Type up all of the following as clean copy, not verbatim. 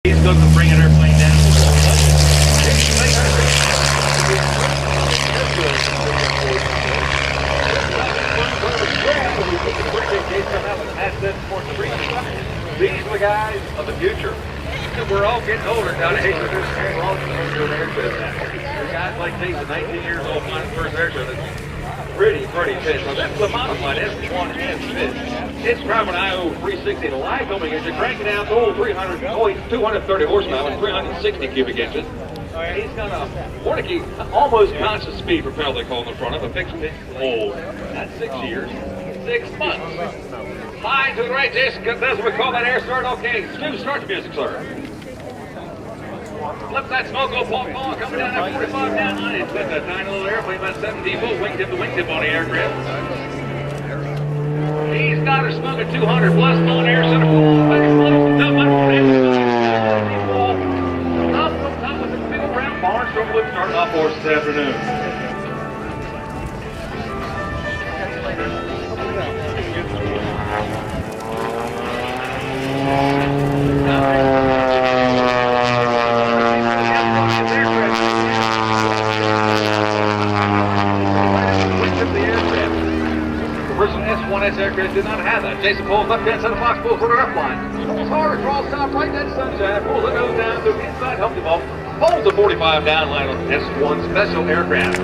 He's going to bring an airplane down. These are the guys of the future. We're all getting older down here. We're all getting older aircraft now. Guys like these at 19 years old flying the first aircraft. It's pretty fish. Now that's the modified S1S fish. It's driving IO 360 to live filming engine, cranking out to 230 horsepower and 360 cubic inches. He's got a Warnicki almost constant speed propelled, they call it in front of a fixed pitch old. That's 6 years, 6 months. Flying to the right, Jason. That's what we call that air start. Okay, Stu, start the music, sir. Flip that smoke up, Paul, coming down that 45 down line. It's that tiny little airplane, about 17 volts, wingtip to wingtip on the aircraft. He's got her smoking 200 plus on air center. Up with the big old round barn, starting off for us this afternoon. S1S aircraft did not have that. Jason pulls left hand center box, pulls for the left line. Pulls hard, draws top right, that sunshine, pulls the nose down through inside healthy ball, holds the 45 down line on S1 special aircraft.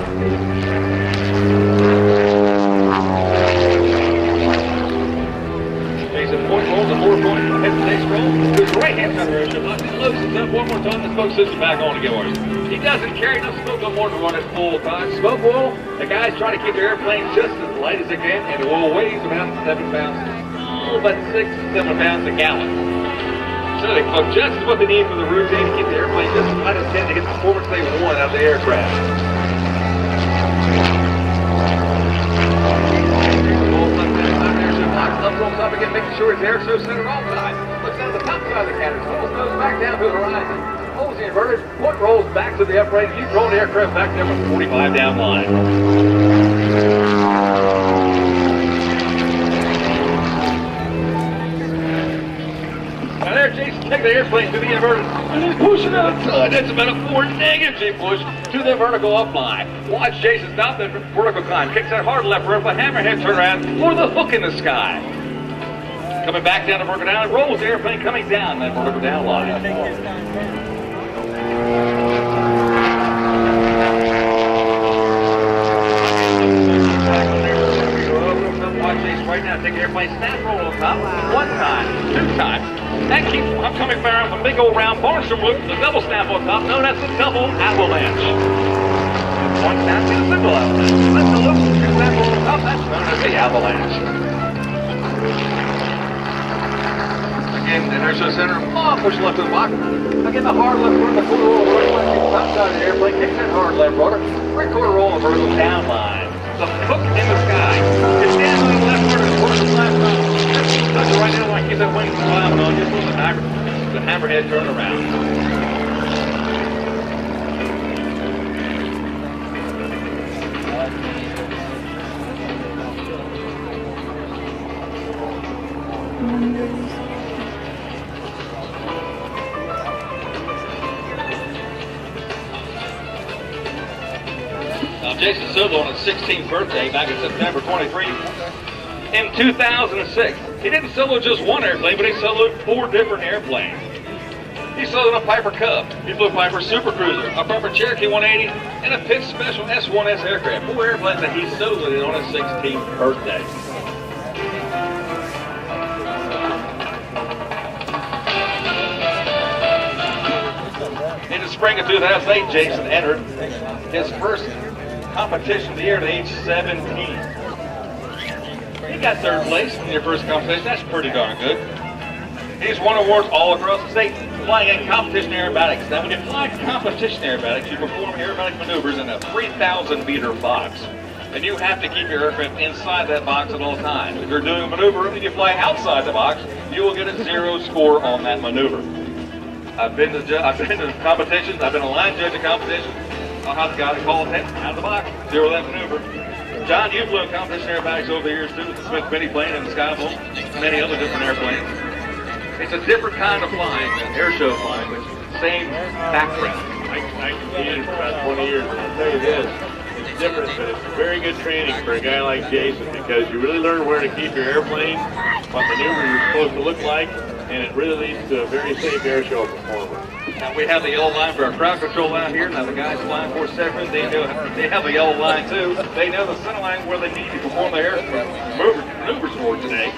Jason point rolls the 4-point hesitation roll. Goes right hand center airship, loosens up one more time, the smoke system back on to get worse. He doesn't carry enough smoke no more to run it full time. Smoke oil, the guys try to keep their airplane just as light as they can, and the oil weighs about 7 pounds, about 6 to 7 pounds a gallon. So they cook just what they need for the routine to keep the airplane just as light as they can to get the performance they want out of the aircraft. Rolls up again, making sure his air so centered all the time. Looks down the top side of the cannon, pulls nose back down to the horizon. Holds the inverted, foot rolls back to the upright, keep rolling the aircraft back there with 45 down line. Now there, Jason, take the airplane to the inverted, and he's pushing outside. That's about a 4 negative push to the vertical upline. Watch Jason stop that vertical climb, kicks that hard left rib, a hammerhead turn around for the hook in the sky. Coming back down the vertical down, rolls the airplane coming down that vertical down line. Watch Jason right now, take the airplane, snap roll on top, 1 time, 2 times. That keeps coming around with a big old round barnstorm loop, the double snap on top, known as the double avalanche. 1 snap to the single avalanche. That's the loop, 2 snap roll on top, that's known as the avalanche. Again, the inertia center, push left to the box. Again, the hard left rudder, the quarter roll, right top side of the airplane, kicks that hard left rudder, 3/4 roll and vertical down line. The hook in the sky. It's down on the left rudder, towards the left rudder. Touch it right now, like keep that wing climbing on, just with the hammerhead turn around. Jason Silva on his 16th birthday back in September 23 in 2006. He didn't solo just one airplane, but he soloed 4 different airplanes. He soloed a Piper Cub, he flew a Piper Super Cruiser, a Piper Cherokee 180, and a Pitts Special S1S aircraft. 4 airplanes that he soloed on his 16th birthday. In the spring of 2008, Jason entered his first competition of the year at age 17. He got 3rd place in your first competition. That's pretty darn good. He's won awards all across the state flying in competition aerobatics. Now, when you fly competition aerobatics, you perform aerobatic maneuvers in a 3,000 meter box. And you have to keep your aircraft inside that box at all times. If you're doing a maneuver and you fly outside the box, you will get a 0 score on that maneuver. I've been to competitions. I've been a line judge at competitions. I'll have the guy to call it out of the box, 0 that maneuver. John, you've flew competition aerobatics over the years too, with the Smith Mini plane and the Skybolt, many other different airplanes. It's a different kind of flying than air show flying, but it's the same background. I competed for about 20 years, and I'll tell you this, it's different, but it's very good training for a guy like Jason because you really learn where to keep your airplane, what maneuver you're supposed to look like, and it really leads to a very safe air show performance. Now we have the yellow line for our crowd control out here. Now the guys flying for separate, they have the yellow line too. They know the center line where they need to perform their maneuvers for today.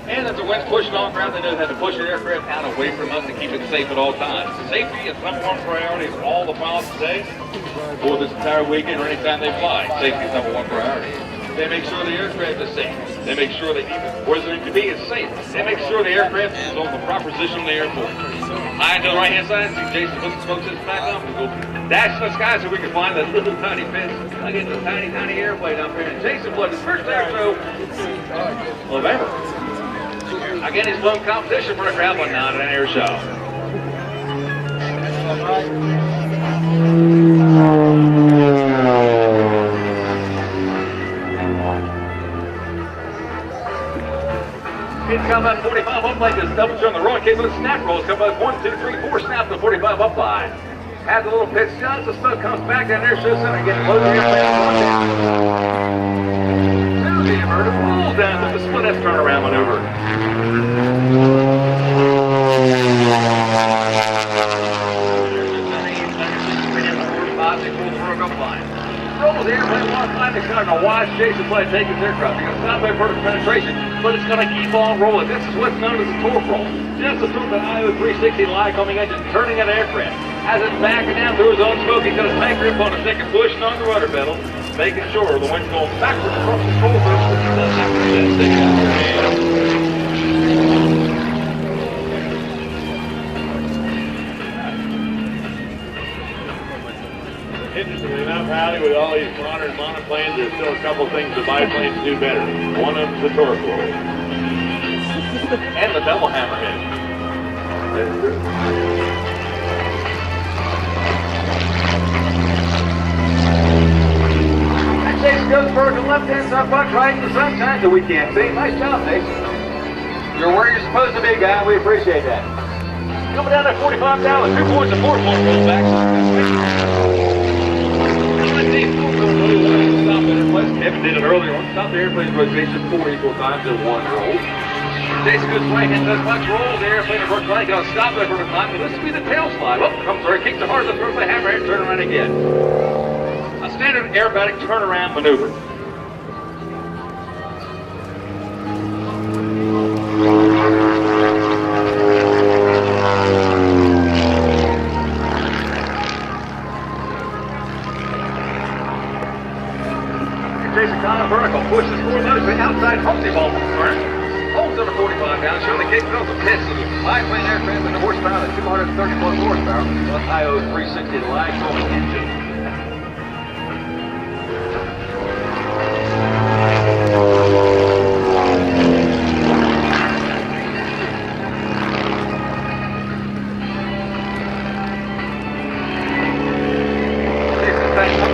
And as the wind's pushing on ground, they know how to push the aircraft out away from us to keep it safe at all times. Safety is number one priority of all the pilots today, or this entire weekend or anytime they fly. Safety is number one priority. They make sure the aircraft is safe. They make sure that even where there to be is safe. They make sure the aircraft is on the proper position in the airport. High to the right hand side, see Jason put the smoke system back on. We go dash in the sky so we can find that little tiny fish. I get the tiny airplane up here. And Jason played his first air show November. Again, he's won competition for a grappling now at an air show. Come up 45 up like this, double turn the roll, came with a snap roll. Come up 1, 2, 3, 4, snap to 45 up by. Has a little pitch shot, the smoke comes back down there, shows center, getting low to the airplane. To the inverted, roll down to the split S turnaround maneuver. Rolls the airplane one time, it's kind of a wise Jason play taking his aircraft. You're going to stop there vertical penetration, but it's going to keep on rolling. This is what's known as a torque roll. Just as soon as the IO 360 line coming in, just turning an aircraft. As it's backing down through his own smoke, he's got a tight grip on the stick and pushing on the rudder pedal, making sure the wind's going backwards across the control surface. He doesn't have to get that stick out of your hand. Interestingly enough, Howdy, with all these modern monoplanes, there's still a couple things the biplanes do better. One of them's the torque roll. And the double hammerhead. That's true. That Jason goes for the left-hand side, buck right in the sunshine so we can't see. Nice job, Jason. You're where you're supposed to be, guy. We appreciate that. Coming down at 45 down, 2 points and 4 points roll back. Kevin did it earlier on. Stop the airplane's rotation 4 equal times in 1 roll. Jason goes right hand, does much roll. The airplane approach right, goes stop there for the time. This will be the tail slide. Oh, comes through, kicks the hard, the throw the hammerhead, turn around again. A standard aerobatic turnaround maneuver. Jason Connor vertical, pushes forward nose to the outside, Humpty ball front. Holds on the 45 down, showing the kick throws a pitch to the biplane aircraft and the horsepower, the 230 plus horsepower. Plus IO 360 lag throwing engine.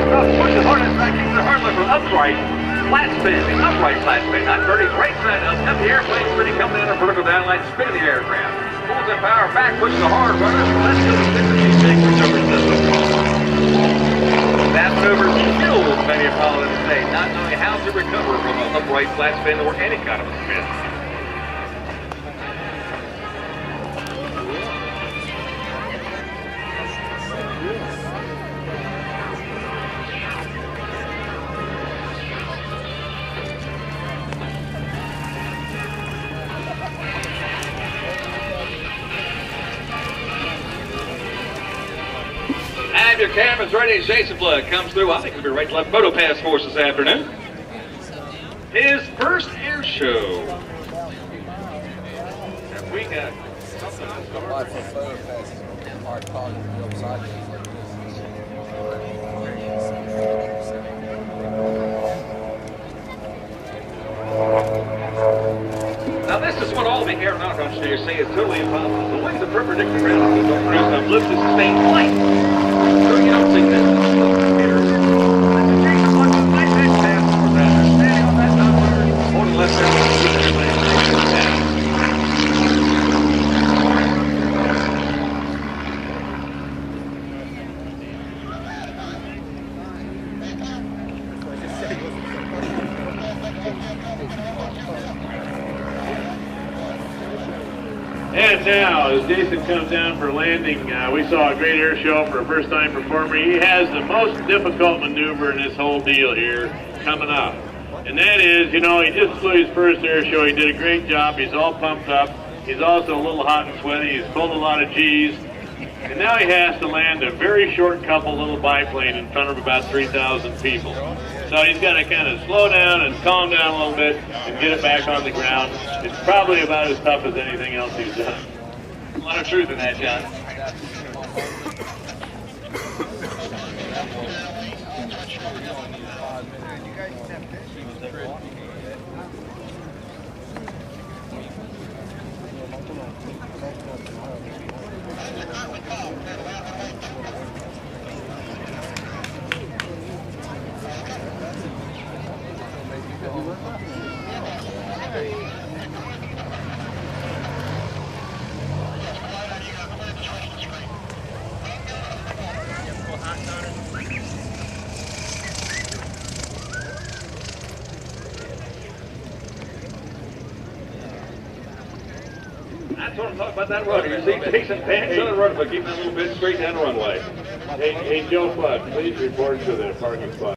Pushes hard inside, keeps the hard lever upright. Flat spin, the upright flat spin, not dirty, right side up, got the airplane spinning, coming in a vertical down line, spinning the aircraft. Pulls the power back, pushes the hard rudder, let's go to 6 recovery system. That maneuver kills many pilots today, not knowing how to recover from an upright flat spin or any kind of a spin. Have your cameras ready as Jason Blood comes through. I think we'll be right to left photo pass for us this afternoon. His first air show. And we got something else going on. Now this is what all the aeronautical engineers say is totally impossible. The way the perpendicular ground don't produce enough lift to sustain flight. So you don't think this is standing on that number, holding left hand. Jason comes down for landing, we saw a great air show for a first-time performer. He has the most difficult maneuver in this whole deal here coming up. And that is, you know, he just flew his first air show. He did a great job. He's all pumped up. He's also a little hot and sweaty. He's pulled a lot of G's. And now he has to land a very short couple little biplane in front of about 3,000 people. So he's got to kind of slow down and calm down a little bit and get it back on the ground. It's probably about as tough as anything else he's done. A lot of truth in that, John. That's what I'm talking about, that rudder. You see Jason pants on the rudder, but keeping that little bit straight down the runway. Hey, Joe Flood, please report to the parking spot.